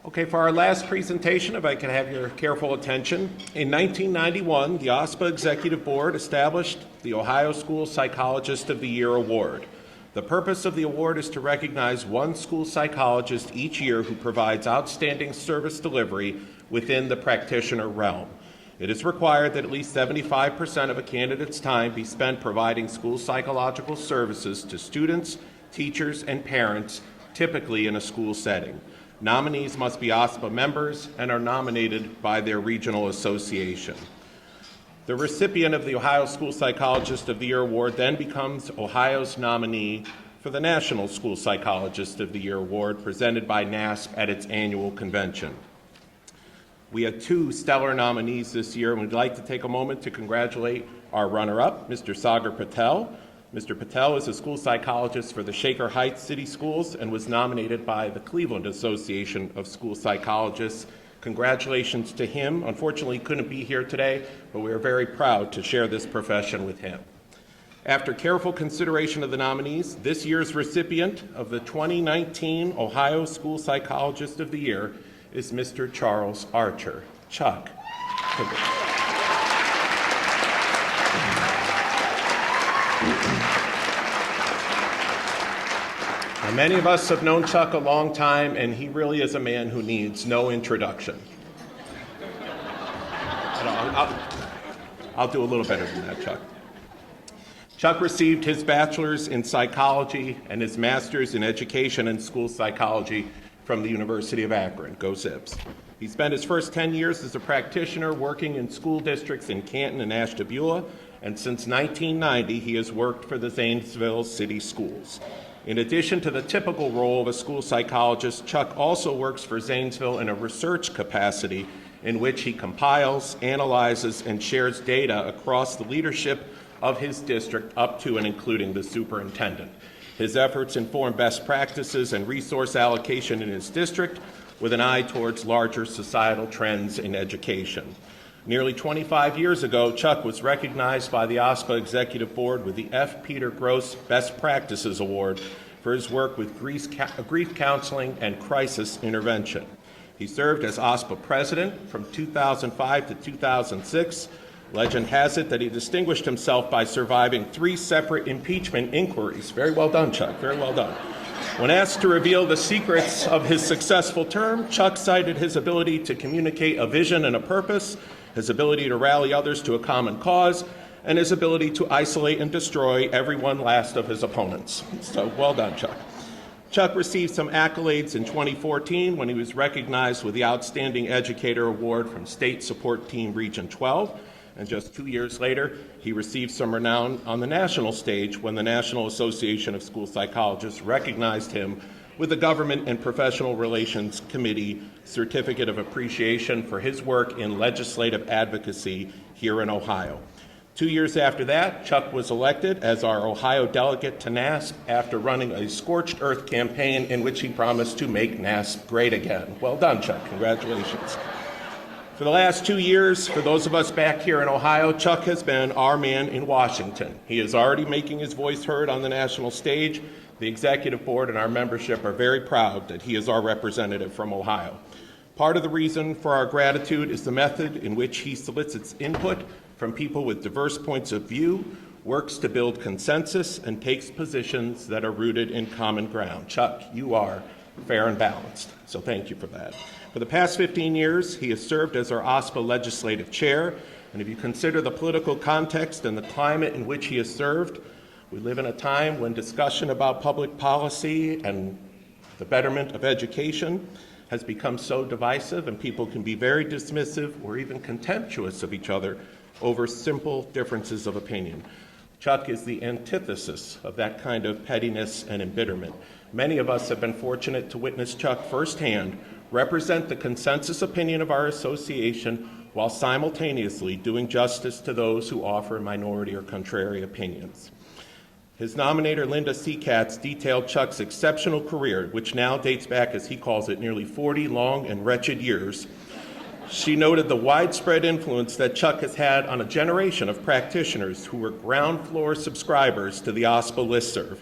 Okay, for our last presentation, if I can have your careful attention. In 1991, the OSPA Executive Board established the Ohio School Psychologist of the Year Award. The purpose of the award is to recognize one school psychologist each year who provides outstanding service delivery within the practitioner realm. It is required that at least 75% of a candidate's time be spent providing school psychological services to students, teachers, and parents, typically in a school setting. Nominees must be OSPA members and are nominated by their regional association. The recipient of the Ohio School Psychologist of the Year Award then becomes Ohio's nominee for the National School Psychologist of the Year Award, presented by NASP at its annual convention. We had two stellar nominees this year, and we'd like to take a moment to congratulate our runner-up, Mr. Sagar Patel. Mr. Patel is a school psychologist for the Shaker Heights City Schools and was nominated by the Cleveland Association of School Psychologists. Congratulations to him. Unfortunately, he couldn't be here today, but we are very proud to share this profession with him. After careful consideration of the nominees, this year's recipient of the 2019 Ohio School Psychologist of the Year is Mr. Charles Archer. Chuck. Now, many of us have known Chuck a long time, and he really is a man who needs no introduction. I'll do a little better than that, Chuck. Chuck received his bachelor's in psychology and his master's in education and school psychology from the University of Akron. Go Zips. He spent his first 10 years as a practitioner working in school districts in Canton and Ashtabula, and since 1990, he has worked for the Zanesville City Schools. In addition to the typical role of a school psychologist, Chuck also works for Zanesville in a research capacity in which he compiles, analyzes, and shares data across the leadership of his district up to and including the superintendent. His efforts inform best practices and resource allocation in his district with an eye towards larger societal trends in education. Nearly 25 years ago, Chuck was recognized by the OSPA Executive Board with the F. Peter Gross Best Practices Award for his work with grief counseling and crisis intervention. He served as OSPA president from 2005 to 2006. Legend has it that he distinguished himself by surviving 3 separate impeachment inquiries. Very well done, Chuck, very well done. When asked to reveal the secrets of his successful term, Chuck cited his ability to communicate a vision and a purpose, his ability to rally others to a common cause, and his ability to isolate and destroy every one last of his opponents. So well done, Chuck. Chuck received some accolades in 2014 when he was recognized with the Outstanding Educator Award from State Support Team Region 12. And just 2 years later, he received some renown on the national stage when the National Association of School Psychologists recognized him with the Government and Professional Relations Committee Certificate of Appreciation for his work in legislative advocacy here in Ohio. 2 years after that, Chuck was elected as our Ohio delegate to NASP after running a scorched earth campaign in which he promised to make NASP great again. Well done, Chuck. Congratulations. For the last 2 years, for those of us back here in Ohio, Chuck has been our man in Washington. He is already making his voice heard on the national stage. The executive board and our membership are very proud that he is our representative from Ohio. Part of the reason for our gratitude is the method in which he solicits input from people with diverse points of view, works to build consensus, and takes positions that are rooted in common ground. Chuck, you are fair and balanced, so thank you for that. For the past 15 years, he has served as our OSPA legislative chair, and if you consider the political context and the climate in which he has served, we live in a time when discussion about public policy and the betterment of education has become so divisive, and people can be very dismissive or even contemptuous of each other over simple differences of opinion. Chuck is the antithesis of that kind of pettiness and embitterment. Many of us have been fortunate to witness Chuck firsthand represent the consensus opinion of our association while simultaneously doing justice to those who offer minority or contrary opinions. His nominator, Linda C. Katz, detailed Chuck's exceptional career, which now dates back, as he calls it, nearly 40 long and wretched years. She noted the widespread influence that Chuck has had on a generation of practitioners who were ground floor subscribers to the OSPA listserv.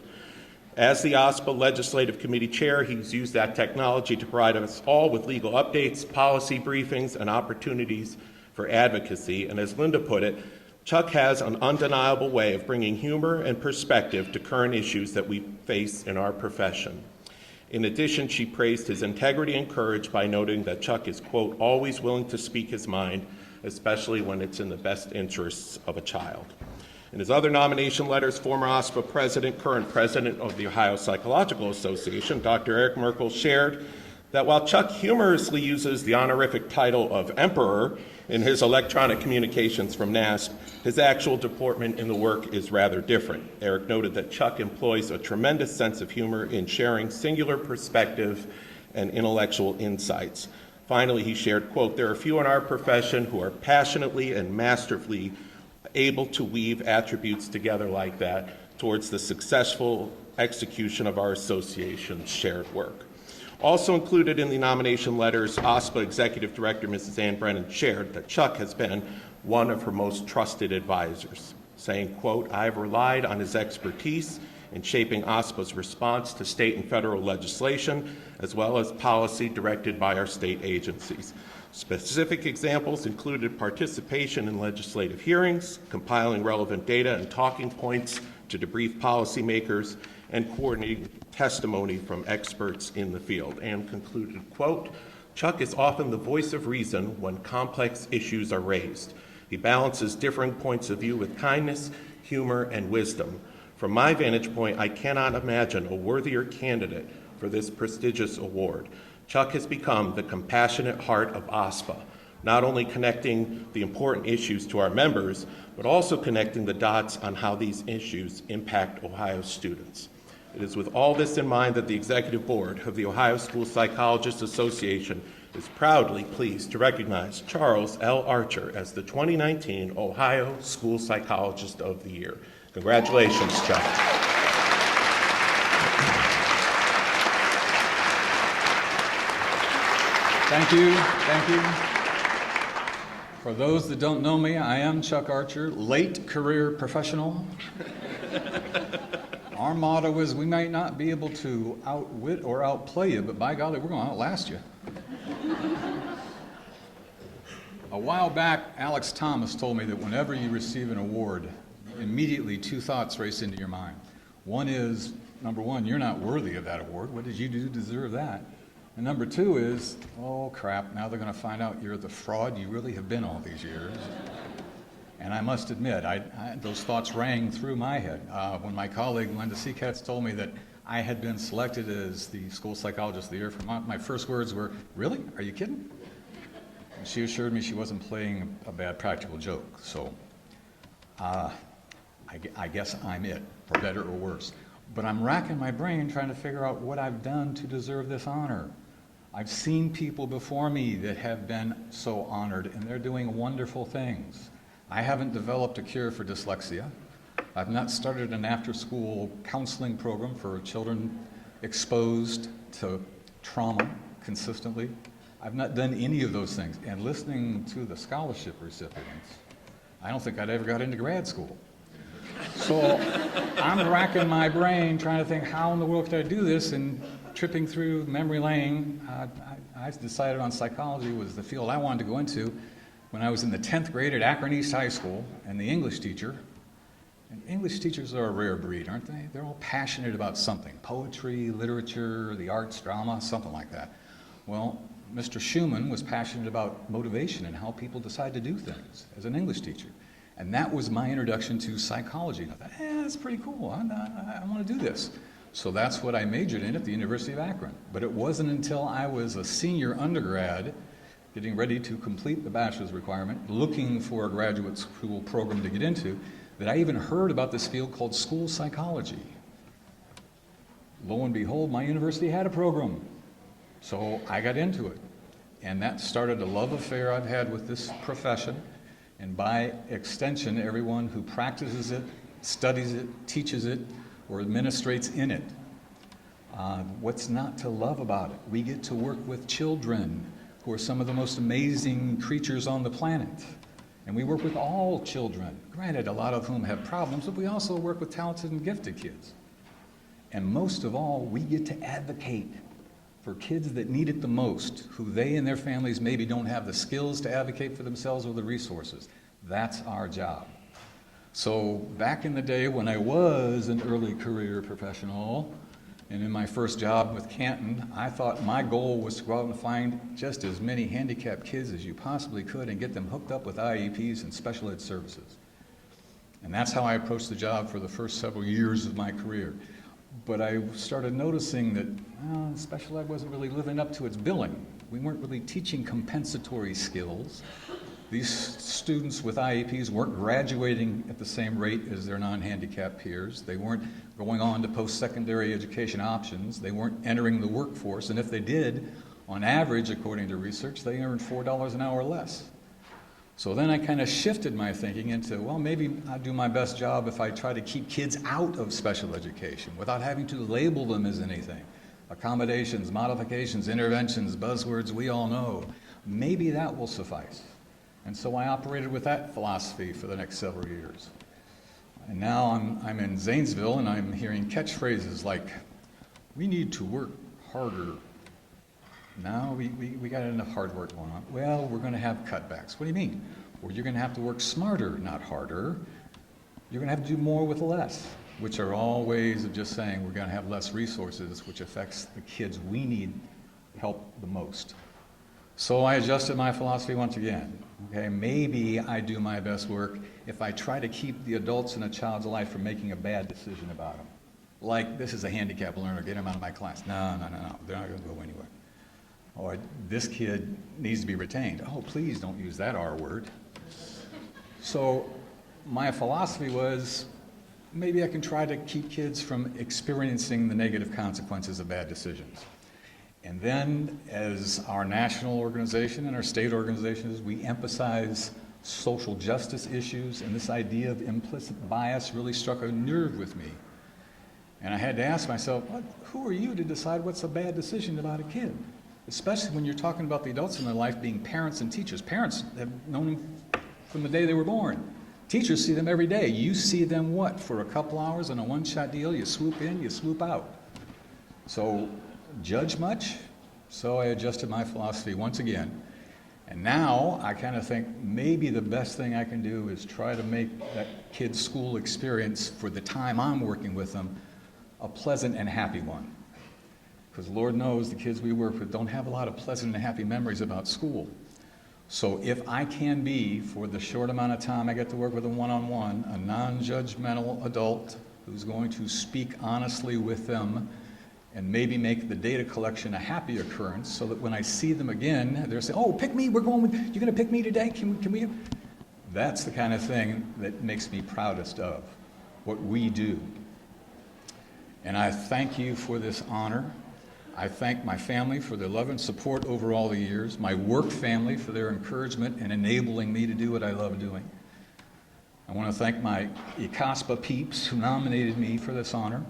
As the OSPA Legislative Committee Chair, he's used that technology to provide us all with legal updates, policy briefings, and opportunities for advocacy. And as Linda put it, Chuck has an undeniable way of bringing humor and perspective to current issues that we face in our profession. In addition, she praised his integrity and courage by noting that Chuck is, quote, always willing to speak his mind, especially when it's in the best interests of a child. In his other nomination letters, former OSPA president, current president of the Ohio Psychological Association, Dr. Eric Merkel, shared that while Chuck humorously uses the honorific title of Emperor in his electronic communications from NASP, his actual deportment in the work is rather different. Eric noted that Chuck employs a tremendous sense of humor in sharing singular perspective and intellectual insights. Finally, he shared, quote, there are few in our profession who are passionately and masterfully able to weave attributes together like that towards the successful execution of our association's shared work. Also included in the nomination letters, OSPA Executive Director Mrs. Ann Brennan shared that Chuck has been one of her most trusted advisors, saying, quote, I have relied on his expertise in shaping OSPA's response to state and federal legislation, as well as policy directed by our state agencies. Specific examples included participation in legislative hearings, compiling relevant data and talking points to debrief policymakers, and coordinating testimony from experts in the field. And concluded, quote, Chuck is often the voice of reason when complex issues are raised. He balances differing points of view with kindness, humor, and wisdom. From my vantage point, I cannot imagine a worthier candidate for this prestigious award. Chuck has become the compassionate heart of OSPA, not only connecting the important issues to our members, but also connecting the dots on how these issues impact Ohio students. It is with all this in mind that the Executive Board of the Ohio School Psychologists Association is proudly pleased to recognize Charles L. Archer as the 2019 Ohio School Psychologist of the Year. Congratulations, Chuck. Thank you. Thank you. For those that don't know me, I am Chuck Archer, late career professional. Our motto is we might not be able to outwit or outplay you, but by golly, we're going to outlast you. A while back, Alex Thomas told me that whenever you receive an award, immediately two thoughts race into your mind. One is, number one, you're not worthy of that award. What did you do to deserve that? And number two is, oh crap, now they're going to find out you're the fraud you really have been all these years. And I must admit, those thoughts rang through my head. When my colleague Linda Seacatz told me that I had been selected as the School Psychologist of the Year, my first words were, really? Are you kidding? And she assured me she wasn't playing a bad practical joke. So I guess I'm it, for better or worse. But I'm racking my brain trying to figure out what I've done to deserve this honor. I've seen people before me that have been so honored, and they're doing wonderful things. I haven't developed a cure for dyslexia. I've not started an after-school counseling program for children exposed to trauma consistently. I've not done any of those things. And listening to the scholarship recipients, I don't think I'd ever got into grad school. So I'm racking my brain trying to think, how in the world could I do this? And tripping through memory lane, I decided on psychology was the field I wanted to go into when I was in the 10th grade at Akron East High School, and the English teacher, and English teachers are a rare breed, aren't they? They're all passionate about something, poetry, literature, the arts, drama, something like that. Well, Mr. Schumann was passionate about motivation and how people decide to do things as an English teacher. And that was my introduction to psychology. And I thought, that's pretty cool. I want to do this. So that's what I majored in at the University of Akron. But it wasn't until I was a senior undergrad, getting ready to complete the bachelor's requirement, looking for a graduate school program to get into, that I even heard about this field called school psychology. Lo and behold, my university had a program. So I got into it. And that started a love affair I've had with this profession. And by extension, everyone who practices it, studies it, teaches it, or administrates in it. What's not to love about it? We get to work with children who are some of the most amazing creatures on the planet. And we work with all children, granted a lot of whom have problems, but we also work with talented and gifted kids. And most of all, we get to advocate for kids that need it the most, who they and their families maybe don't have the skills to advocate for themselves or the resources. That's our job. So back in the day when I was an early career professional, and in my first job with Canton, I thought my goal was to go out and find just as many handicapped kids as you possibly could and get them hooked up with IEPs and special ed services. And that's how I approached the job for the first several years of my career. But I started noticing that special ed wasn't really living up to its billing. We weren't really teaching compensatory skills. These students with IEPs weren't graduating at the same rate as their non-handicapped peers. They weren't going on to post-secondary education options. They weren't entering the workforce. And if they did, on average, according to research, they earned $4 an hour less. So then I kind of shifted my thinking into, well, maybe I'll do my best job if I try to keep kids out of special education without having to label them as anything. Accommodations, modifications, interventions, buzzwords we all know. Maybe that will suffice. And so I operated with that philosophy for the next several years. And now I'm in Zanesville and I'm hearing catchphrases like, we need to work harder. No, we got enough hard work going on. Well, we're going to have cutbacks. What do you mean? Well, you're going to have to work smarter, not harder. You're going to have to do more with less, which are all ways of just saying we're going to have less resources, which affects the kids we need help the most. So I adjusted my philosophy once again. Okay, maybe I do my best work if I try to keep the adults in a child's life from making a bad decision about them. Like, this is a handicapped learner, get him out of my class. No, they're not going to go anywhere. Or this kid needs to be retained. Oh, please don't use that R word. So my philosophy was, maybe I can try to keep kids from experiencing the negative consequences of bad decisions. And then, as our national organization and our state organizations, we emphasize social justice issues, and this idea of implicit bias really struck a nerve with me. And I had to ask myself, who are you to decide what's a bad decision about a kid? Especially when you're talking about the adults in their life being parents and teachers. Parents have known them from the day they were born. Teachers see them every day. You see them what? For a couple hours on a one-shot deal, you swoop in, you swoop out. So, judge much? So I adjusted my philosophy once again. And now I kind of think maybe the best thing I can do is try to make that kid's school experience for the time I'm working with them a pleasant and happy one. Because Lord knows the kids we work with don't have a lot of pleasant and happy memories about school. So if I can be, for the short amount of time I get to work with them one-on-one, a non-judgmental adult who's going to speak honestly with them and maybe make the data collection a happy occurrence so that when I see them again, they're saying, oh, pick me, you're going to pick me today, can we? That's the kind of thing that makes me proudest of what we do. And I thank you for this honor. I thank my family for their love and support over all the years, my work family for their encouragement and enabling me to do what I love doing. I want to thank my ICASPA peeps who nominated me for this honor,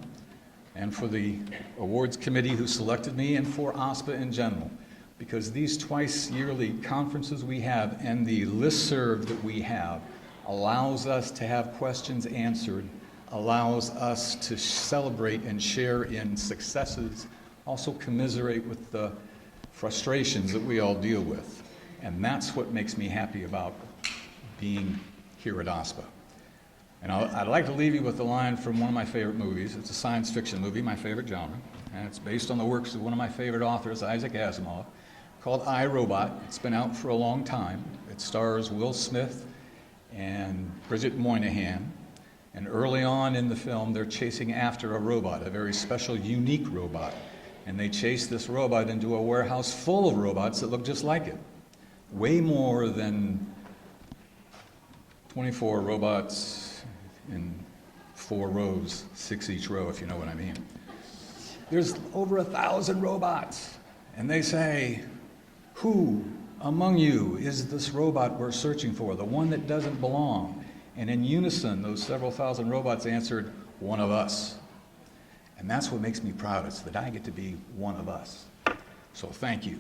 and for the awards committee who selected me, and for OSPA in general, because these twice yearly conferences we have and the listserv that we have allows us to have questions answered, allows us to celebrate and share in successes, also commiserate with the frustrations that we all deal with. And that's what makes me happy about being here at OSPA. And I'd like to leave you with a line from one of my favorite movies. It's a science fiction movie, my favorite genre, and it's based on the works of one of my favorite authors, Isaac Asimov, called Irobot. It's been out for a long time. It stars Will Smith and Bridget Moynihan. And early on in the film, they're chasing after a robot, a very special, unique robot. And they chase this robot into a warehouse full of robots that look just like it. Way more than 24 robots in 4 rows, 6 each row, if you know what I mean. There's over 1,000 robots. And they say, who among you is this robot we're searching for, the one that doesn't belong? And in unison, those several thousand robots answered, one of us. And that's what makes me proud, is that I get to be one of us. So thank you.